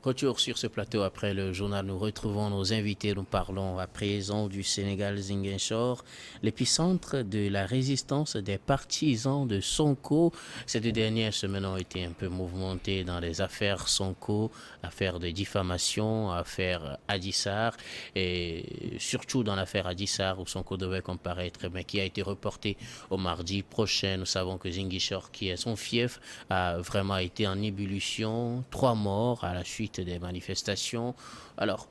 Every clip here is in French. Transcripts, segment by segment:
Retour sur ce plateau après le journal. Nous retrouvons nos invités. Nous parlons à présent du Sénégal, Ziguinchor, l'épicentre de la résistance des partisans de Sonko. Ces 2 dernières semaines ont été un peu mouvementées dans les affaires Sonko, affaires de diffamation, affaires Adissar, et surtout dans l'affaire Adissar où Sonko devait comparaître, mais qui a été reporté au mardi prochain. Nous savons que Ziguinchor, qui est son fief, a vraiment été en ébullition. 3 morts à la suite des manifestations. Alors,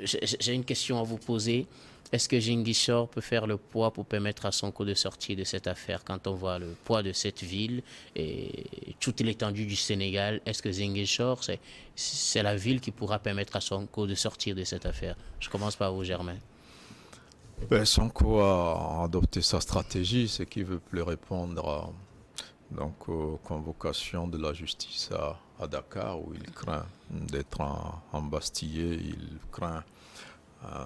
j'ai une question à vous poser. Est-ce que Ziguinchor peut faire le poids pour permettre à Sonko de sortir de cette affaire quand on voit le poids de cette ville et toute l'étendue du Sénégal? Est-ce que Ziguinchor, c'est la ville qui pourra permettre à Sonko de sortir de cette affaire? Je commence par vous, Germain. Ben, Sonko a adopté sa stratégie, c'est qu'il veut plus répondre aux convocations de la justice à Dakar, où il craint d'être embastillé, il craint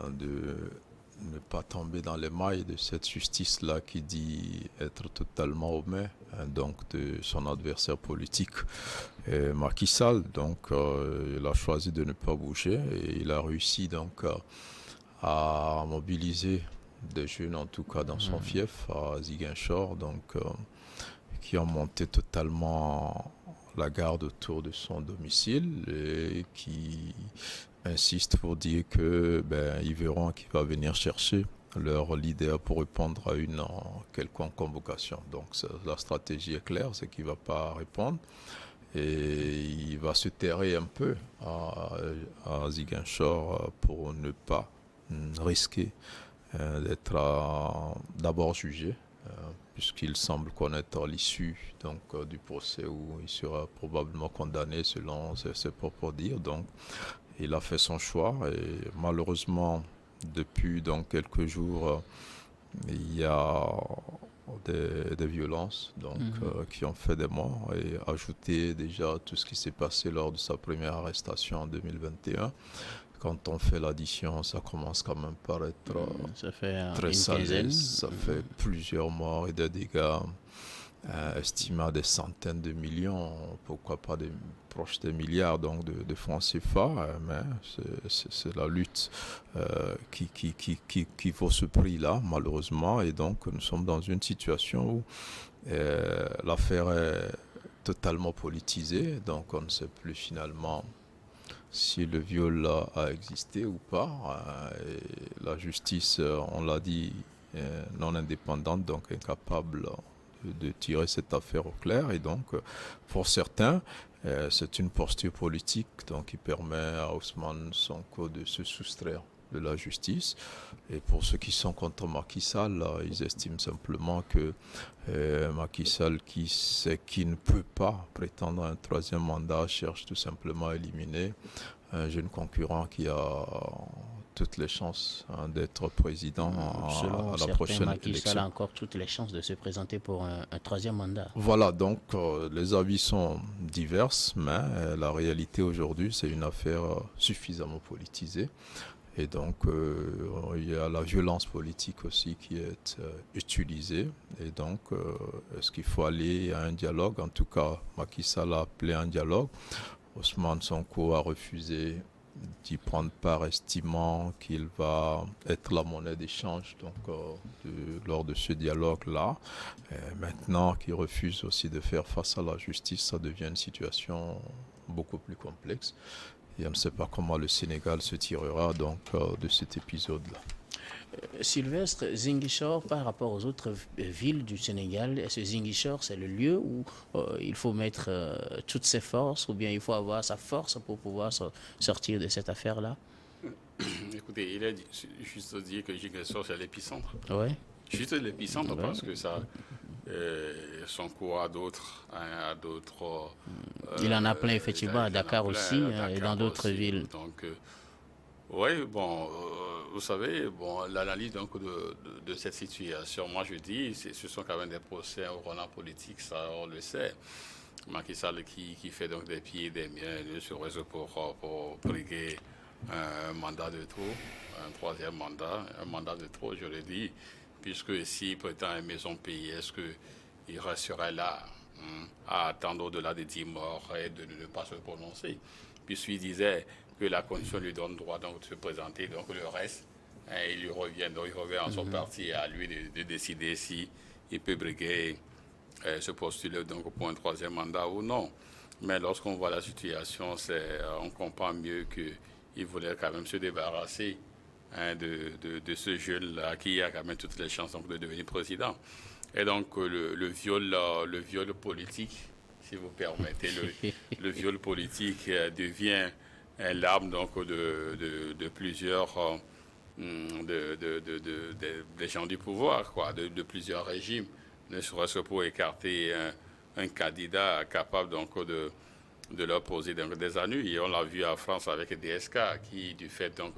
de ne pas tomber dans les mailles de cette justice-là qui dit être totalement aux mains donc de son adversaire politique, Macky Sall. Donc il a choisi de ne pas bouger et il a réussi donc à mobiliser des jeunes, en tout cas dans son fief, à Ziguinchor, donc qui ont monté totalement la garde autour de son domicile et qui insistent pour dire que ils verront qui va venir chercher leur leader pour répondre à une quelconque convocation. Donc la stratégie est claire, c'est qu'il ne va pas répondre et il va se terrer un peu à Ziguinchor pour ne pas risquer d'être d'abord jugé, puisqu'il semble connaître l'issue donc du procès où il sera probablement condamné selon ses propres dires. Donc il a fait son choix et malheureusement depuis donc quelques jours il y a des violences donc qui ont fait des morts et ajouter déjà tout ce qui s'est passé lors de sa première arrestation en 2021. Quand on fait l'addition, ça commence quand même par être ça fait très salé. Ça fait plusieurs morts et des dégâts estimés à des centaines de millions, pourquoi pas proches des milliards donc de francs CFA. Mais c'est la lutte qui vaut ce prix-là, malheureusement. Et donc, nous sommes dans une situation où l'affaire est totalement politisée. Donc, on ne sait plus finalement si le viol a existé ou pas. Et la justice, on l'a dit, non indépendante, donc incapable de tirer cette affaire au clair. Et donc, pour certains, c'est une posture politique donc, qui permet à Ousmane Sonko de se soustraire de la justice. Et pour ceux qui sont contre Macky Sall, ils estiment simplement que Macky Sall, qui ne peut pas prétendre à un troisième mandat, cherche tout simplement à éliminer un jeune concurrent qui a toutes les chances d'être président à la prochaine Macky élection. Sall a encore toutes les chances de se présenter pour un troisième mandat. Voilà, donc les avis sont divers, mais la réalité aujourd'hui, c'est une affaire suffisamment politisée. Et donc, il y a la violence politique aussi qui est utilisée. Et donc, est-ce qu'il faut aller à un dialogue? En tout cas, Macky Sall a appelé à un dialogue. Ousmane Sonko a refusé d'y prendre part, estimant qu'il va être la monnaie d'échange donc, lors de ce dialogue-là. Maintenant qu'il refuse aussi de faire face à la justice, ça devient une situation beaucoup plus complexe. Et on ne sait pas comment le Sénégal se tirera donc de cet épisode-là. Sylvestre, Ziguinchor, par rapport aux autres villes du Sénégal, est-ce que Ziguinchor, c'est le lieu où il faut mettre toutes ses forces, ou bien il faut avoir sa force pour pouvoir sortir de cette affaire-là? Écoutez, il est juste dire que Ziguinchor, c'est l'épicentre. Oui. Juste l'épicentre, parce que ça, Sonko a d'autres. Il en a plein, effectivement, à Dakar aussi, et dans d'autres villes. Donc, oui, bon, vous savez, bon, l'analyse donc de cette situation, moi je dis, ce sont quand même des procès au Roland politique, ça on le sait. Macky Sall qui fait donc des pieds et des miens sur le réseau pour briguer un mandat de trop, un troisième mandat, un mandat de trop, je le dis, puisque s'il prétend aimer son pays, est-ce qu'il resterait là à attendre au-delà des 10 morts et de ne pas se prononcer. Puisqu'il disait que la Constitution lui donne droit donc, de se présenter, donc le reste, il lui revient, donc il revient à son parti et à lui de décider si il peut briguer, se postuler donc, pour un troisième mandat ou non. Mais lorsqu'on voit la situation, on comprend mieux qu'il voulait quand même se débarrasser de ce jeune-là qui a quand même toutes les chances donc, de devenir président. Et donc le viol politique, si vous permettez, le viol politique devient l'arme donc de plusieurs des gens du pouvoir, quoi, de plusieurs régimes, ne serait-ce que pour écarter un candidat capable donc de leur poser donc, des ennuis. Et on l'a vu en France avec DSK, qui du fait donc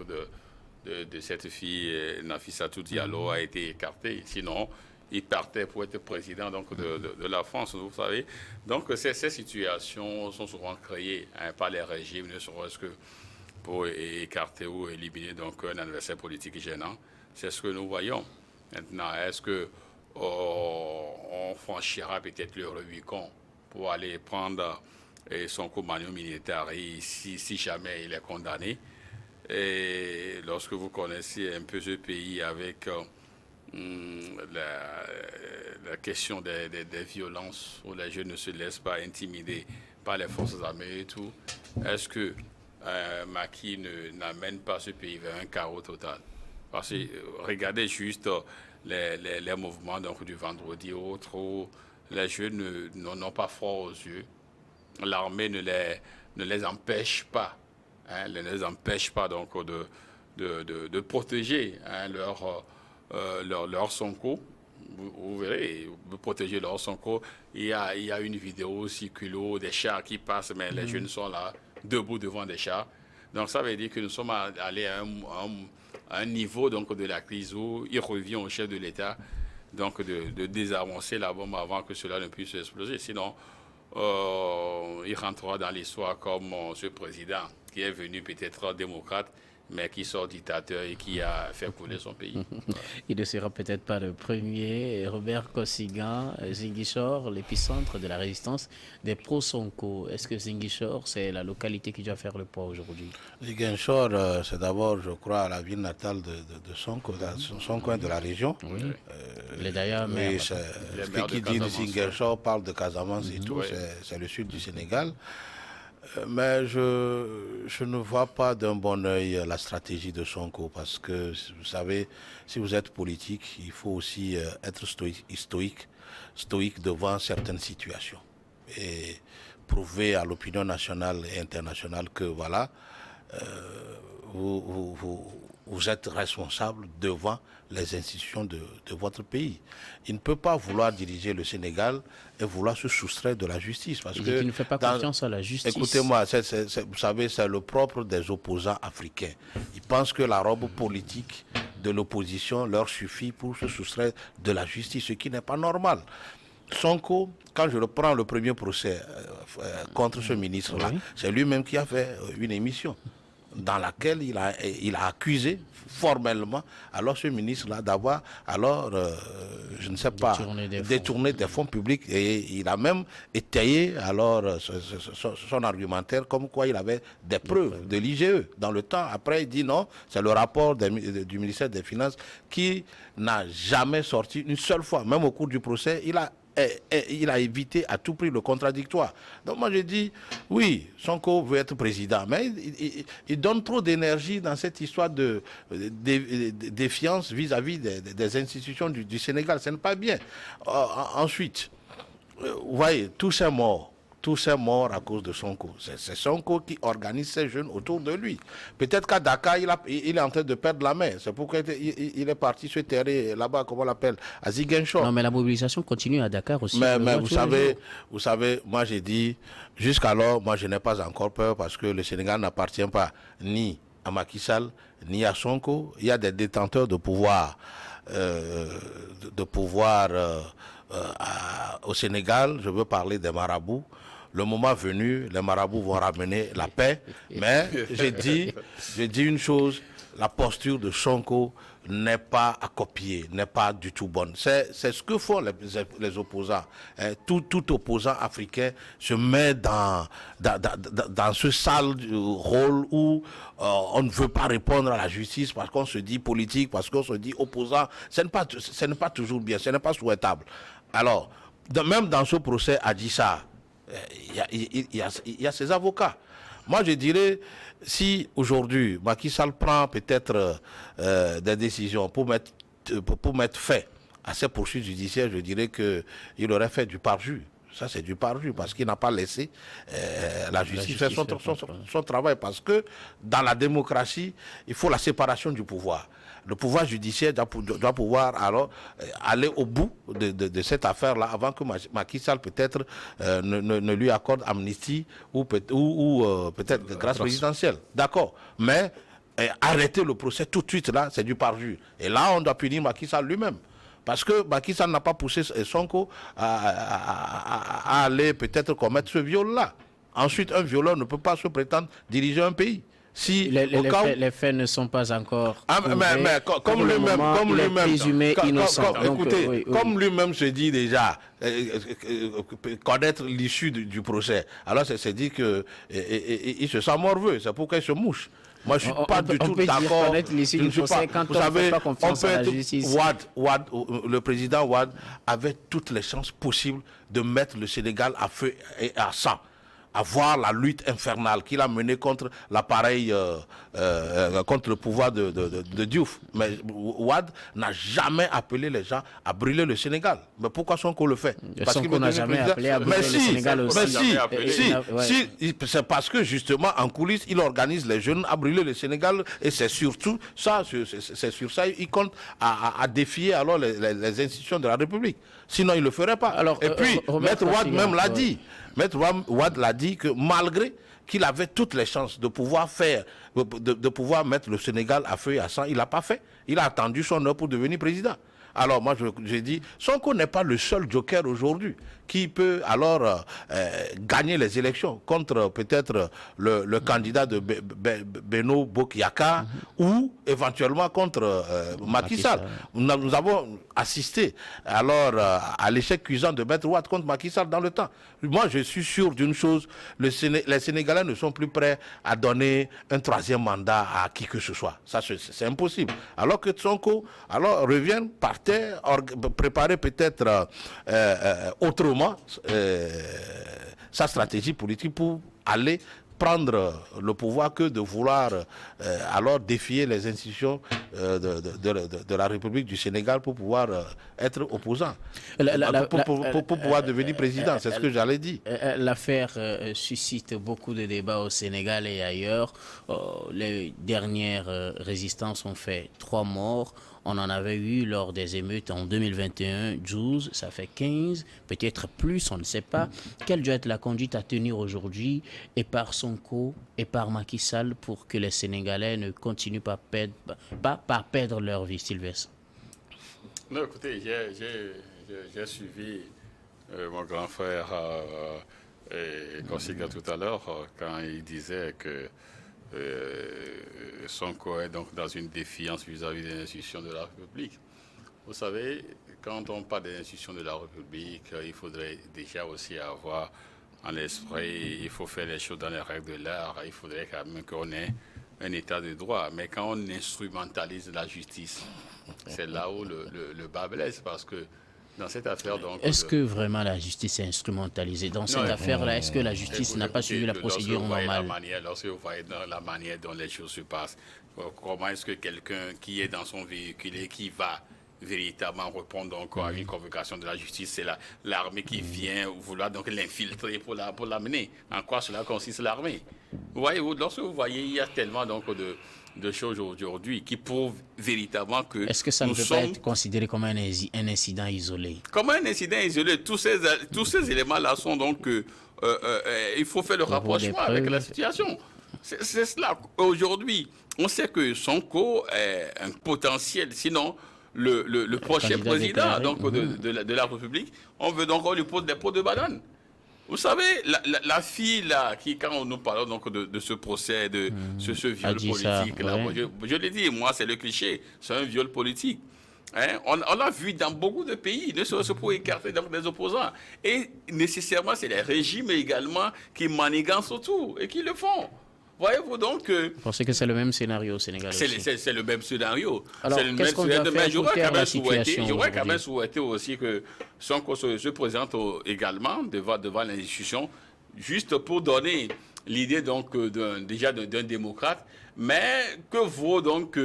de cette fille Nafissatou Diallo a été écarté. Sinon, il partait pour être président donc, de la France, vous savez. Donc ces situations sont souvent créées par les régimes, ne serait-ce que pour écarter ou éliminer donc, un adversaire politique gênant. C'est ce que nous voyons. Maintenant, est-ce que on franchira peut-être le Rubicon pour aller prendre son Manu militaire si jamais il est condamné? Et lorsque vous connaissez un peu ce pays avec la question des violences où les jeunes ne se laissent pas intimider par les forces armées et tout, est-ce que Macky n'amène pas ce pays vers un chaos total? Parce que regardez juste les mouvements donc, du vendredi ou autres où les jeunes n'ont pas froid aux yeux. L'armée ne les empêche pas, ne les empêche pas donc, de protéger leur Sonko. Vous verrez, de protéger leur Sonko. Il y a une vidéo circulant des chars qui passent, mais les jeunes sont là, debout devant des chars. Donc ça veut dire que nous sommes allés à un niveau donc, de la crise où il revient au chef de l'État donc de désamorcer la bombe avant que cela ne puisse exploser. Sinon, il rentrera dans l'histoire comme ce président qui est venu peut-être démocrate, mais qui sort dictateur et qui a fait couler son pays. Il ne sera peut-être pas le premier. Robert Kosigan, Ziguinchor, l'épicentre de la résistance des pro-Sonko. Est-ce que Ziguinchor, c'est la localité qui doit faire le poids aujourd'hui? Ziguinchor, c'est d'abord, je crois, la ville natale de Sonko, son coin de la région. Oui. Il est d'ailleurs maire. Oui, qui dit Ziguinchor parle de Casamance et tout, c'est le sud du Sénégal. Mais je ne vois pas d'un bon œil la stratégie de Sonko parce que, vous savez, si vous êtes politique, il faut aussi être stoïque devant certaines situations et prouver à l'opinion nationale et internationale que, voilà, vous êtes responsable devant les institutions de votre pays. Il ne peut pas vouloir diriger le Sénégal et vouloir se soustraire de la justice. Parce que il ne fait pas confiance à la justice. Écoutez-moi, vous savez, c'est le propre des opposants africains. Ils pensent que la robe politique de l'opposition leur suffit pour se soustraire de la justice, ce qui n'est pas normal. Sonko, quand je reprends le premier procès contre ce ministre-là, c'est lui-même qui a fait une émission dans laquelle il a accusé formellement alors ce ministre-là d'avoir je ne sais pas, détourné des fonds publics, et il a même étayé alors son argumentaire comme quoi il avait des preuves de l'IGE. Dans le temps, après il dit non, c'est le rapport du ministère des Finances qui n'a jamais sorti une seule fois, même au cours du procès, il a évité à tout prix le contradictoire. Donc moi je dis, oui, Sonko veut être président, mais il donne trop d'énergie dans cette histoire de défiance vis-à-vis des institutions du Sénégal. Ce n'est pas bien. Ensuite, vous voyez, tous ces morts à cause de Sonko. C'est Sonko qui organise ces jeunes autour de lui. Peut-être qu'à Dakar, il est en train de perdre la main. C'est pourquoi il est parti se terrer là-bas, comment on l'appelle, à Ziguinchor. Non, mais la mobilisation continue à Dakar aussi. Mais vous savez, moi j'ai dit, jusqu'alors, moi je n'ai pas encore peur parce que le Sénégal n'appartient pas ni à Macky Sall, ni à Sonko. Il y a des détenteurs de pouvoir, au Sénégal. Je veux parler des marabouts. Le moment venu, les marabouts vont ramener la paix. Mais j'ai dit une chose, la posture de Sonko n'est pas à copier, n'est pas du tout bonne. C'est ce que font les opposants. Tout opposant africain se met dans ce sale rôle où on ne veut pas répondre à la justice parce qu'on se dit politique, parce qu'on se dit opposant. Ce n'est pas toujours bien, ce n'est pas souhaitable. Alors, même dans ce procès à Dissa, il y a ses avocats. Moi, je dirais, si aujourd'hui, Macky Sall prend peut-être des décisions pour mettre fin à ces poursuites judiciaires, je dirais qu'il aurait fait du parjure. Ça, c'est du parjure, parce qu'il n'a pas laissé la justice faire son travail. Parce que dans la démocratie, il faut la séparation du pouvoir. Le pouvoir judiciaire doit pouvoir alors aller au bout de cette affaire-là avant que Macky Sall peut-être ne lui accorde amnistie ou peut-être grâce présidentielle. D'accord. Mais arrêter le procès tout de suite, là, c'est du parjure. Et là, on doit punir Macky Sall lui-même. Parce que Macky Sall n'a pas poussé Sonko à aller peut-être commettre ce viol-là. Ensuite, un violeur ne peut pas se prétendre diriger un pays. Si les faits ne sont pas encore prouvés, mais comme lui-même se dit déjà connaître l'issue du procès, alors c'est dit que il se sent morveux, c'est pourquoi il se mouche. Moi, je ne suis pas du tout d'accord. Vous savez, le président Wade avait toutes les chances possibles de mettre le Sénégal à feu et à sang, à voir la lutte infernale qu'il a menée contre l'appareil, contre le pouvoir de Diouf. Mais Wade n'a jamais appelé les gens à brûler le Sénégal. Mais pourquoi Sonko le fait? Parce qu'il n'a jamais appelé à brûler le Sénégal aussi. C'est parce que justement, en coulisses, il organise les jeunes à brûler le Sénégal. Et c'est surtout ça, c'est sur ça, il compte à défier alors les institutions de la République. Sinon, il ne le ferait pas. Alors, et puis, Maître Wade même l'a dit. Maître Wade l'a dit que malgré qu'il avait toutes les chances de pouvoir de pouvoir mettre le Sénégal à feu et à sang, il n'a pas fait. Il a attendu son heure pour devenir président. Alors moi, j'ai dit, Sonko n'est pas le seul joker aujourd'hui qui peut alors gagner les élections contre peut-être le candidat de Beno Bokiyaka ou éventuellement contre Macky Sall. Nous avons assisté alors à l'échec cuisant de Maître Wade contre Macky Sall dans le temps. Moi, je suis sûr d'une chose, les Sénégalais ne sont plus prêts à donner un troisième mandat à qui que ce soit. Ça, c'est impossible. Alors que Sonko revienne par terre, préparer peut-être autrement sa stratégie politique pour aller prendre le pouvoir que de vouloir alors défier les institutions de la République du Sénégal pour pouvoir être opposant, pour pouvoir devenir président, c'est ce que j'allais dire. L'affaire suscite beaucoup de débats au Sénégal et ailleurs. Les dernières résistances ont fait 3 morts. On en avait eu lors des émeutes en 2021, 12, ça fait 15, peut-être plus, on ne sait pas. Quelle doit être la conduite à tenir aujourd'hui et par Sonko et par Macky Sall pour que les Sénégalais ne continuent pas à perdre leur vie, Sylvestre? Non, écoutez, j'ai suivi mon grand frère Consiga tout à l'heure quand il disait que Sonko est donc dans une défiance vis-à-vis des institutions de la République. Vous savez, quand on parle des institutions de la République, il faudrait déjà aussi avoir en l'esprit, il faut faire les choses dans les règles de l'art, il faudrait quand même qu'on ait un état de droit. Mais quand on instrumentalise la justice, c'est là où le bas blesse, parce que dans cette affaire, donc... Est-ce que vraiment la justice est instrumentalisée? Dans cette affaire-là, est-ce que la justice n'a pas suivi la procédure normale? Lorsque vous voyez la manière dont les choses se passent, comment est-ce que quelqu'un qui est dans son véhicule et qui va véritablement répondre donc à une convocation de la justice, c'est l'armée qui vient vouloir donc l'infiltrer pour l'amener. En quoi cela consiste l'armée? Vous voyez, lorsque vous voyez, il y a tellement donc de choses aujourd'hui qui prouvent véritablement que... Est-ce que ça ne peut pas être considéré comme un incident isolé? Comme un incident isolé. Tous ces éléments-là sont donc... il faut faire le rapprochement avec la situation. C'est cela. Aujourd'hui, on sait que Sonko est un potentiel, sinon le prochain président donc, de la République, on veut donc qu'on lui pose des pots de banane. Vous savez, la fille là, quand nous parlons donc de ce procès, de ce viol dit politique, ça, là, ouais. je l'ai dit, moi c'est le cliché, c'est un viol politique. Hein, on l'a vu dans beaucoup de pays, ne serait-ce pour écarter donc des opposants. Et nécessairement, c'est les régimes également qui manigancent autour et qui le font. Voyez-vous donc que Vous pensez que c'est le même scénario au Sénégal aussi? c'est le même scénario. Alors, C'est le qu'est-ce même qu'on doit scénario. faire Mais pour taire la situation j'aurais quand même aujourd'hui? souhaité aussi que Sonko se présente également devant l'institution, juste pour donner l'idée donc déjà d'un démocrate, mais que vaut donc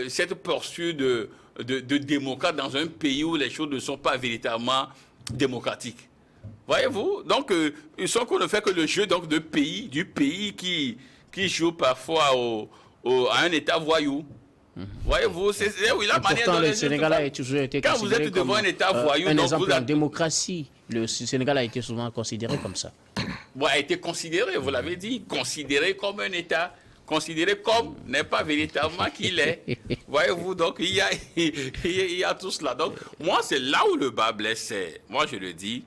cette poursuite de démocrate dans un pays où les choses ne sont pas véritablement démocratiques. Voyez-vous? Donc, Sonko ne fait que le jeu donc, du pays qui joue parfois à un État voyou. Voyez-vous? C'est oui, la manière Pourtant, dont le Sénégal a toujours été quand vous considéré êtes devant comme un État voyou, un donc exemple vous en avez- démocratie. Le Sénégal a été souvent considéré comme ça. a été considéré, vous l'avez dit, considéré comme un État, considéré comme n'est pas véritablement qu'il est. Voyez-vous, donc il y a tout cela. Donc, moi, c'est là où le bas blesse. Moi, je le dis,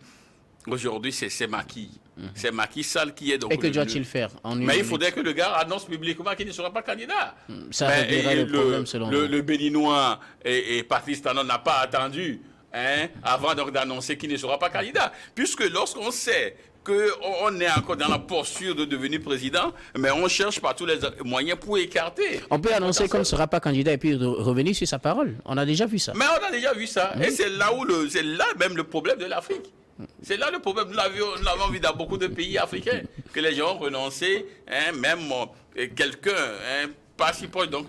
aujourd'hui, c'est Macky. C'est Macky Sall qui est donc Et que le- doit-il faire en une Mais il minute? faudrait que le gars annonce publiquement qu'il ne sera pas candidat. Ça Mais, réglerait et le problème selon vous. le Béninois et Patrice Talon n'a pas attendu avant donc d'annoncer qu'il ne sera pas candidat. Puisque lorsqu'on sait qu'on est encore dans la posture de devenir président, mais on cherche par tous les moyens pour écarter. On peut annoncer qu'on ne sera pas candidat et puis revenir sur sa parole. On a déjà vu ça. Mais on a déjà vu ça. Et c'est là même le problème de l'Afrique. C'est là le problème. Nous l'avons vu dans beaucoup de pays africains, que les gens ont renoncé, même quelqu'un, pas si proche donc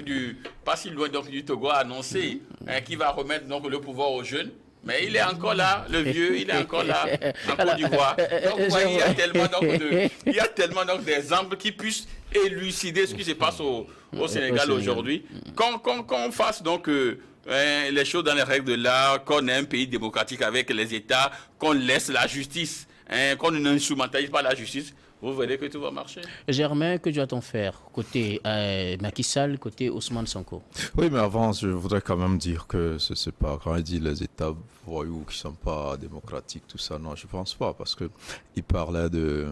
pas si loin donc du Togo a annoncé qu'il va remettre donc le pouvoir aux jeunes. Mais il est encore là, le vieux, il est encore là, en Côte d'Ivoire. Donc, vous voyez, il y a tellement donc d'exemples qui puissent élucider ce qui se passe au Sénégal aujourd'hui. Qu'on fasse donc les choses dans les règles de l'art, qu'on ait un pays démocratique avec les États, qu'on laisse la justice, qu'on n'instrumentalise pas la justice, vous verrez que tout va marcher. Germain, que doit-on faire côté Macky Sall, côté Ousmane Sonko? Oui, mais avant, je voudrais quand même dire que c'est pas quand il dit les États voyous qui sont pas démocratiques, tout ça. Non, je pense pas, parce que il parlait de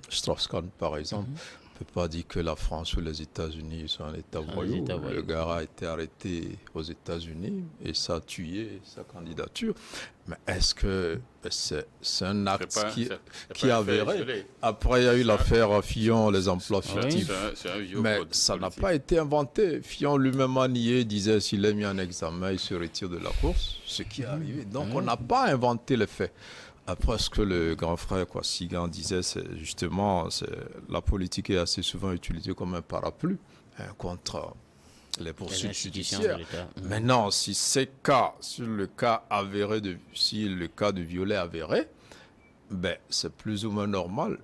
Strauss-Kahn, par exemple. On peut pas dire que la France ou les États-Unis sont un État voyou. État voyou. Le gars a été arrêté aux États-Unis et ça a tué sa candidature. Mais est-ce que c'est un acte qui est avéré? Après, il y a eu l'affaire Fillon, les emplois fictifs. C'est un vieux Mais code ça n'a politique. pas été inventé. Fillon lui-même a nié, disait s'il est mis en examen, il se retire de la course, ce qui est arrivé. Donc on n'a pas inventé les faits. Après, ce que le grand frère Sigan disait, c'est justement, la politique est assez souvent utilisée comme un parapluie contre les poursuites institutions judiciaires. de l'État. Maintenant, si le cas avéré si le cas de violet avéré, ben, c'est plus ou moins normal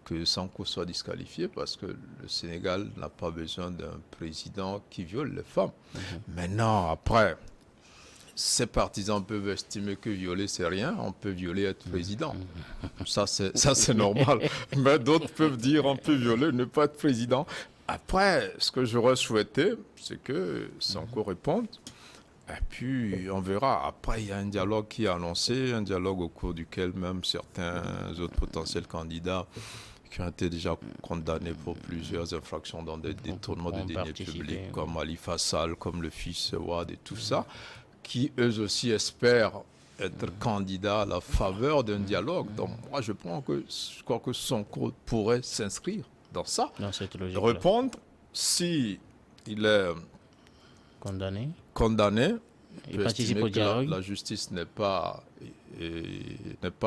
que Sonko soit disqualifié parce que le Sénégal n'a pas besoin d'un président qui viole les femmes. Maintenant, après, ces partisans peuvent estimer que violer, c'est rien. On peut violer, être président. Ça, c'est normal. Mais d'autres peuvent dire on peut violer, ne pas être président. Après, ce que j'aurais souhaité, c'est que Sonko réponde. Et puis, on verra. Après, il y a un dialogue qui est annoncé, un dialogue au cours duquel même certains autres potentiels candidats qui ont été déjà condamnés pour plusieurs infractions dans des détournements de deniers publics, comme Ali Fassal, comme le fils Wade et tout ça, qui eux aussi espèrent être candidats à la faveur d'un dialogue. Donc moi, je crois que Sonko pourrait s'inscrire dans ça, Dans cette logique. répondre si il est condamné, Il peut participe estimer au que dialogue. la justice n'est pas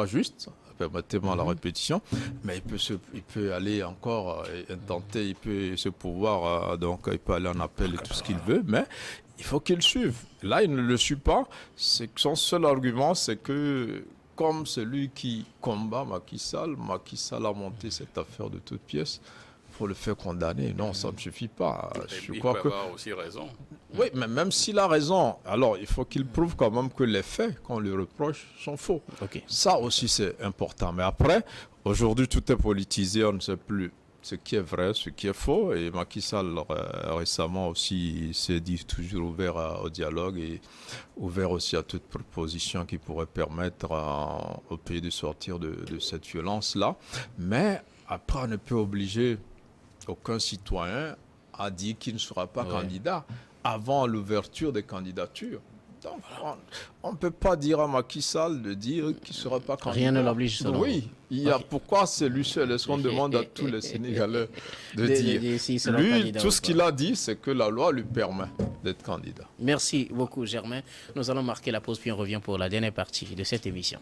juste, permettez-moi la répétition, mais il peut aller encore tenter, il peut se pouvoir, donc il peut aller en appel et tout ce qu'il veut, mais il faut qu'il suive. Là, il ne le suit pas. Son seul argument, c'est que comme celui qui combat Macky Sall a monté cette affaire de toutes pièces pour le faire condamner. Non, ça ne suffit pas. Il peut avoir aussi raison. Oui, mais même s'il a raison, alors il faut qu'il prouve quand même que les faits qu'on lui reproche sont faux. Ok. Ça aussi, c'est important. Mais après, aujourd'hui, tout est politisé, on ne sait plus ce qui est vrai, ce qui est faux. Et Macky Sall récemment aussi s'est dit toujours ouvert au dialogue et ouvert aussi à toute proposition qui pourrait permettre au pays de sortir de cette violence-là. Mais après, on ne peut obliger aucun citoyen à dire qu'il ne sera pas candidat avant l'ouverture des candidatures. Donc, on ne peut pas dire à Macky Sall de dire qu'il ne sera pas candidat. Rien ne l'oblige, selon Oui, pourquoi c'est lui seul? Est-ce qu'on demande à tous les Sénégalais de dire lui, tout ce qu'il a dit, c'est que la loi lui permet d'être candidat. Merci beaucoup, Germain. Nous allons marquer la pause, puis on revient pour la dernière partie de cette émission.